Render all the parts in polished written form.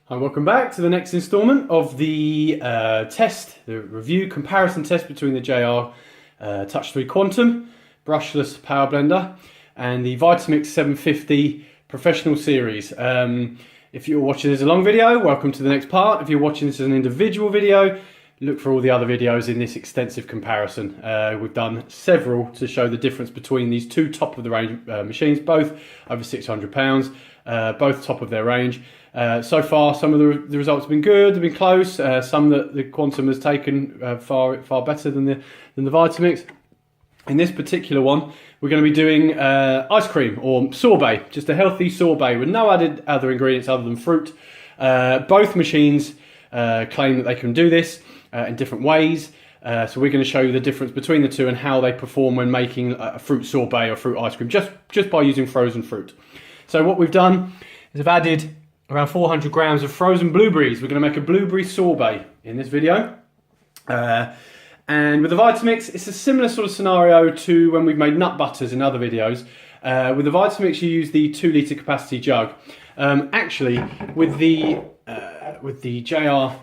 Hi, welcome back to the next instalment of the the review comparison test between the JR Touch 3 Quantum brushless power blender and the Vitamix 750 Professional Series. If you're watching this as a long video, welcome to the next part. If you're watching this as an individual video, look for all the other videos in this extensive comparison. We've done several to show the difference between these two top of the range machines, both over £600, both top of their range. So far, some of the results have been good, they've been close. Some that the Quantum has taken far better than the Vitamix. In this particular one, we're going to be doing ice cream or sorbet, just a healthy sorbet with no other ingredients other than fruit. Both machines claim that they can do this in different ways. So we're going to show you the difference between the two and how they perform when making a fruit sorbet or fruit ice cream, just by using frozen fruit. So what we've done is I've added around 400 grams of frozen blueberries. We're going to make a blueberry sorbet in this video. And with the Vitamix, it's a similar sort of scenario to when we've made nut butters in other videos. With the Vitamix, you use the 2 litre capacity jug. Actually, with the JR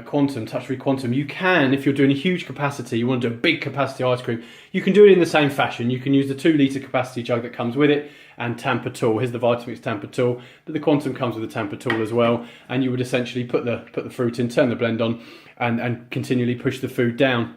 Quantum, Touch 3 Quantum, you can, if you're doing a huge capacity, you want to do a big capacity ice cream, you can do it in the same fashion. You can use the 2 litre capacity jug that comes with it and tamper tool. Here's the Vitamix tamper tool, but the Quantum comes with a tamper tool as well. And you would essentially put the fruit in, turn the blend on, and continually push the food down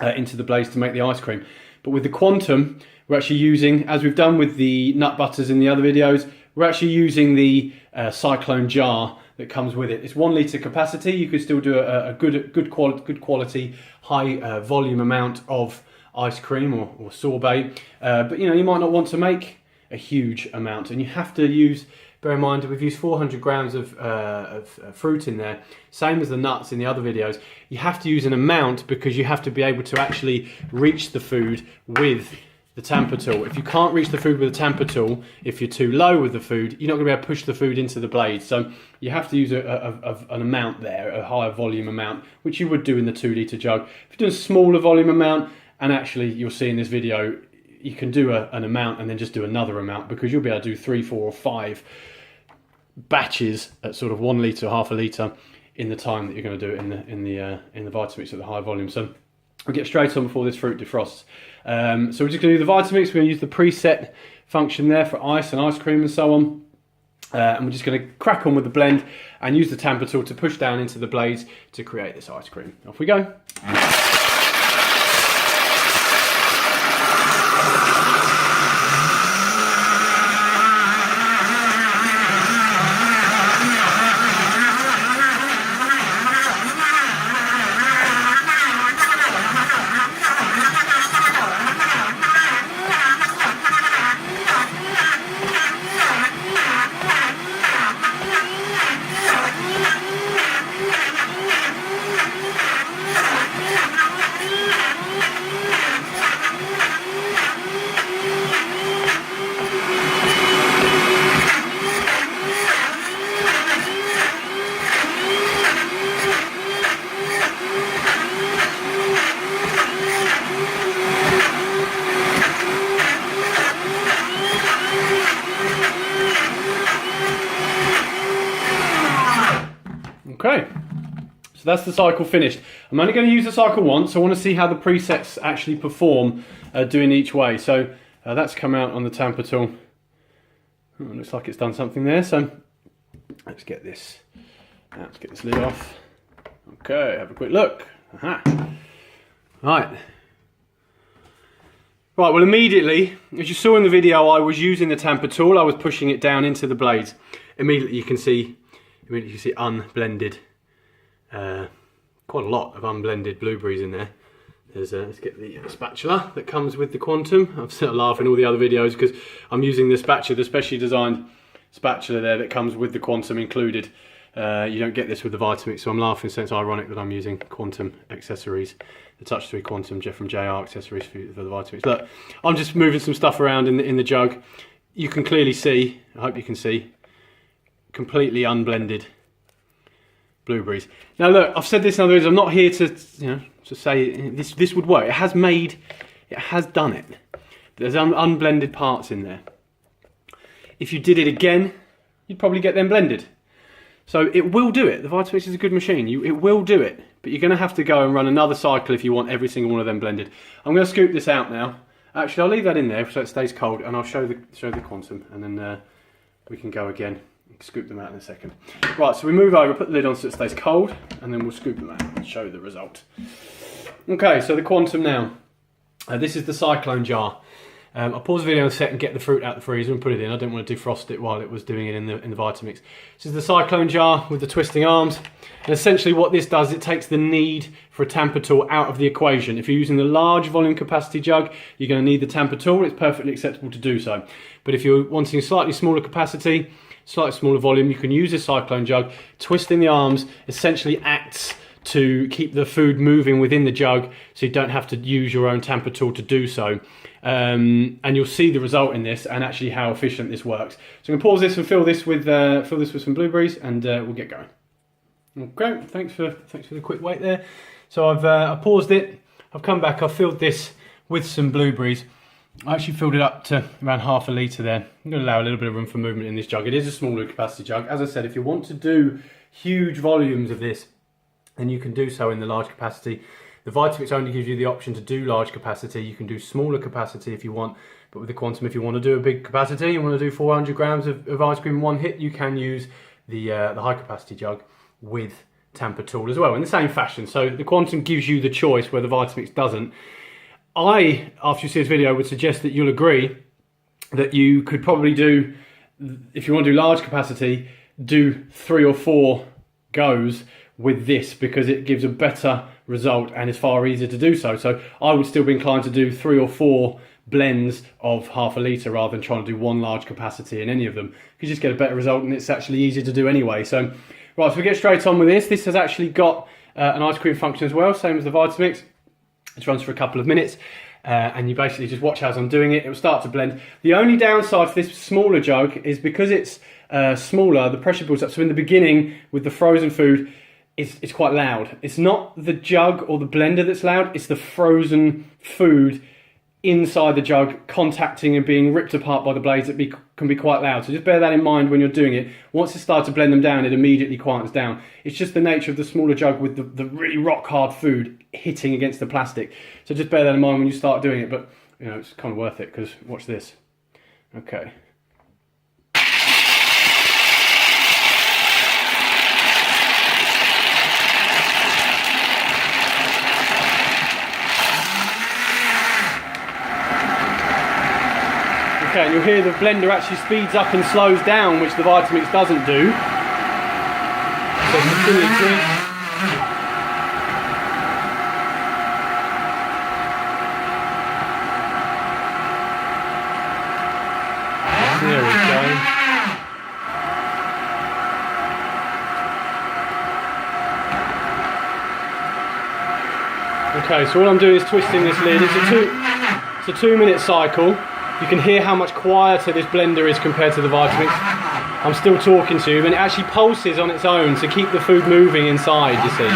into the blades to make the ice cream. But with the Quantum, we're actually using, as we've done with the nut butters in the other videos, we're actually using the cyclone jar that comes with it. It's 1 litre capacity. You could still do a good quality, high volume amount of ice cream or sorbet, but you might not want to make a huge amount, and you have to use. Bear in mind, we've used 400 grams of fruit in there, same as the nuts in the other videos. You have to use an amount because you have to be able to actually reach the food with the tamper tool. If you can't reach the food with the tamper tool, if you're too low with the food, you're not going to be able to push the food into the blade. So you have to use an amount there, a higher volume amount, which you would do in the 2 litre jug. If you're doing a smaller volume amount, and actually you'll see in this video, you can do an amount and then just do another amount, because you'll be able to do 3, 4 or 5 batches at sort of 1 litre, half a litre in the time that you're going to do it in the Vitamix at the high volume. So we'll get straight on before this fruit defrosts. So we're just going to do the Vitamix. We're going to use the preset function there for ice and ice cream and so on. And we're just going to crack on with the blend and use the tamper tool to push down into the blades to create this ice cream. Off we go. Okay, so that's the cycle finished. I'm only going to use the cycle once. So I want to see how the presets actually perform doing each way. So that's come out on the tamper tool. Oh, looks like it's done something there. So let's get this lid off. Okay, have a quick look. Aha. Right, well, immediately, as you saw in the video, I was using the tamper tool. I was pushing it down into the blades. Immediately you can see unblended, quite a lot of unblended blueberries in there. Let's get the spatula that comes with the Quantum. I'm sort of laughing all the other videos because I'm using the spatula, the specially designed spatula there that comes with the Quantum included. You don't get this with the Vitamix, so I'm laughing, so it's ironic that I'm using Quantum accessories, the Touch 3 Quantum from JR accessories for the Vitamix. Look, I'm just moving some stuff around in the jug. You can clearly see, I hope you can see, completely unblended blueberries. Now look, I've said this in other words, I'm not here to to say this would work. It has done it. There's unblended parts in there. If you did it again, you'd probably get them blended. So it will do it. The Vitamix is a good machine. It will do it. But you're going to have to go and run another cycle if you want every single one of them blended. I'm going to scoop this out now. Actually, I'll leave that in there so it stays cold, and I'll show the quantum, and then we can go again and scoop them out in a second. Right, so we move over, put the lid on so it stays cold, and then we'll scoop them out and show the result. Okay, so the quantum now. This is the cyclone jar. I'll pause the video in a second, get the fruit out the freezer and put it in. I didn't want to defrost it while it was doing it in the Vitamix. This is the cyclone jar with the twisting arms. And essentially what this does, it takes the need for a tamper tool out of the equation. If you're using the large volume capacity jug, you're going to need the tamper tool. It's perfectly acceptable to do so. But if you're wanting a slightly smaller capacity, slightly smaller volume, you can use this cyclone jug. Twisting the arms essentially acts to keep the food moving within the jug, so you don't have to use your own tamper tool to do so. And you'll see the result in this and actually how efficient this works. So I'm going to pause this and fill this with some blueberries, and we'll get going. Okay, thanks for the quick wait there. So I've paused it. I've come back. I've filled this with some blueberries. I actually filled it up to around half a litre there. I'm going to allow a little bit of room for movement in this jug. It is a smaller capacity jug. As I said, if you want to do huge volumes of this, then you can do so in the large capacity. The Vitamix only gives you the option to do large capacity. You can do smaller capacity if you want, but with the Quantum, if you want to do a big capacity, you want to do 400 grams of ice cream in one hit, you can use the high capacity jug with tamper tool as well, in the same fashion. So the Quantum gives you the choice where the Vitamix doesn't. I, after you see this video, would suggest that you'll agree that you could probably do, if you want to do large capacity, do 3 or 4 goes with this, because it gives a better result and is far easier to do so. So I would still be inclined to do 3 or 4 blends of half a litre rather than trying to do one large capacity in any of them. You just get a better result, and it's actually easier to do anyway. So right, so we get straight on with this. This has actually got an ice cream function as well, same as the Vitamix. It runs for a couple of minutes, and you basically just watch as I'm doing it. It will start to blend. The only downside for this smaller jug is because it's smaller, the pressure builds up. So in the beginning with the frozen food, it's quite loud. It's not the jug or the blender that's loud, it's the frozen food inside the jug contacting and being ripped apart by the blades that can be quite loud. So just bear that in mind when you're doing it. Once it starts to blend them down, it immediately quiets down. It's just the nature of the smaller jug with the really rock hard food hitting against the plastic. So just bear that in mind when you start doing it, but you know, it's kind of worth it, because watch this. Okay. Okay, and you'll hear the blender actually speeds up and slows down, which the Vitamix doesn't do. So continue to. There we go. Okay, so all I'm doing is twisting this lid. It's a 2-minute cycle. You can hear how much quieter this blender is compared to the Vitamix. I'm still talking to you, and it actually pulses on its own to keep the food moving inside, you see.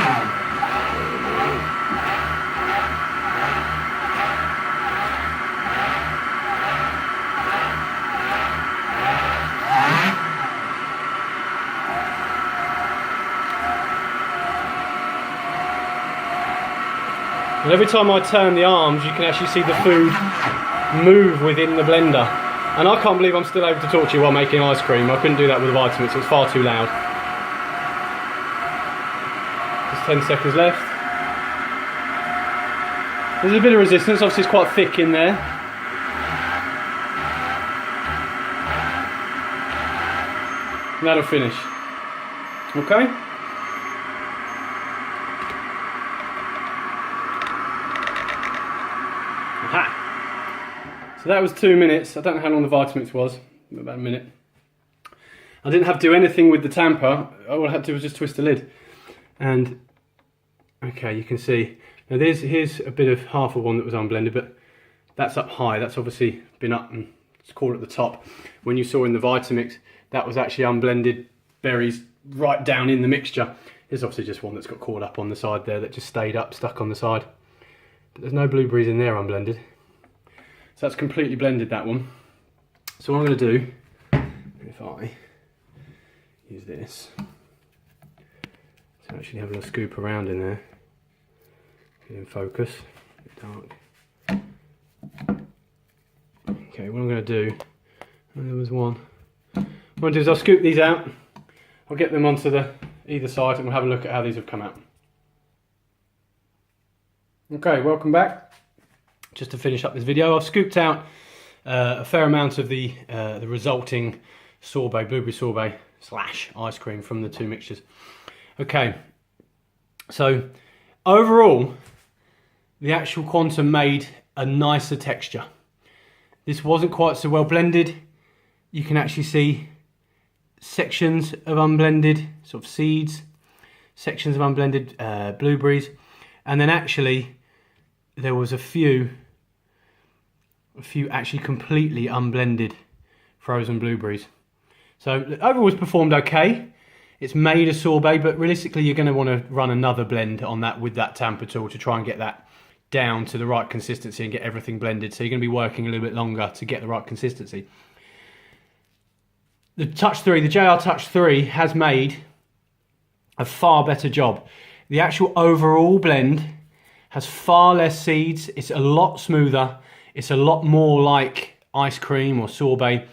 And every time I turn the arms, you can actually see the food move within the blender. And I can't believe I'm still able to talk to you while making ice cream. I couldn't do that with the Vitamix, it's far too loud. Just 10 seconds left. There's a bit of resistance, obviously it's quite thick in there. And that'll finish. Okay? Aha! So that was 2 minutes. I don't know how long the Vitamix was, about a minute. I didn't have to do anything with the tamper. All I had to do was just twist the lid. And, okay, you can see. Now here's a bit of half of one that was unblended, but that's up high. That's obviously been up and it's caught at the top. When you saw in the Vitamix, that was actually unblended berries right down in the mixture. There's obviously just one that's got caught up on the side there that just stayed up, stuck on the side. But there's no blueberries in there unblended. So that's completely blended, that one. So what I'm going to do, if I use this, Actually having a scoop around in there. Get in focus. Dark. Okay, what I'm going to do, there was one. What I'm going to do is I'll scoop these out. I'll get them onto the either side and we'll have a look at how these have come out. Okay, welcome back. Just to finish up this video, I've scooped out a fair amount of the resulting sorbet, blueberry sorbet / ice cream from the two mixtures. Okay, so overall, the actual Quantum made a nicer texture. This wasn't quite so well blended. You can actually see sections of unblended sort of seeds, sections of unblended blueberries, and then actually there was a few actually completely unblended frozen blueberries. So overall it's performed okay. It's made a sorbet, but realistically you're going to want to run another blend on that with that tamper tool to try and get that down to the right consistency and get everything blended. So you're going to be working a little bit longer to get the right consistency. The Touch 3, the JR Touch 3 has made a far better job. The actual overall blend has far less seeds. It's a lot smoother. It's a lot more like ice cream or sorbet.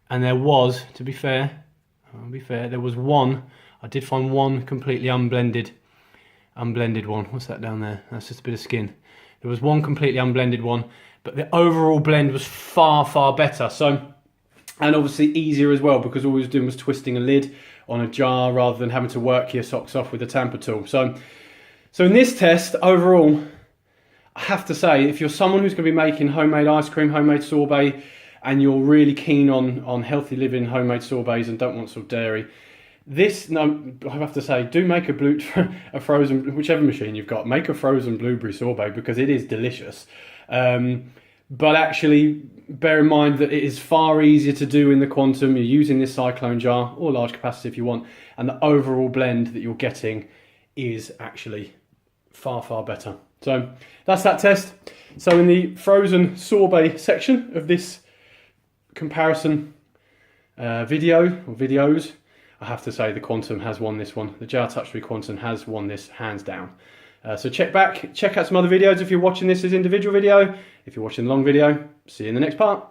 And there was, to be fair, there was one. I did find one completely unblended one. What's that down there? That's just a bit of skin. There was one completely unblended one, but the overall blend was far, far better. So, and obviously easier as well, because all we was doing was twisting a lid on a jar rather than having to work your socks off with a tamper tool. So in this test, overall, I have to say, if you're someone who's going to be making homemade ice cream, homemade sorbet, and you're really keen on healthy living, homemade sorbets, and don't want sort of dairy, I have to say, do make a frozen, whichever machine you've got, make a frozen blueberry sorbet, because it is delicious. But actually, bear in mind that it is far easier to do in the Quantum. You're using this cyclone jar, or large capacity if you want, and the overall blend that you're getting is actually far, far better. So that's that test. So in the frozen sorbet section of this comparison videos, I have to say the Quantum has won this one. The JR Touch 3 Quantum has won this hands down. So check out some other videos if you're watching this as individual video. If you're watching the long video, see you in the next part.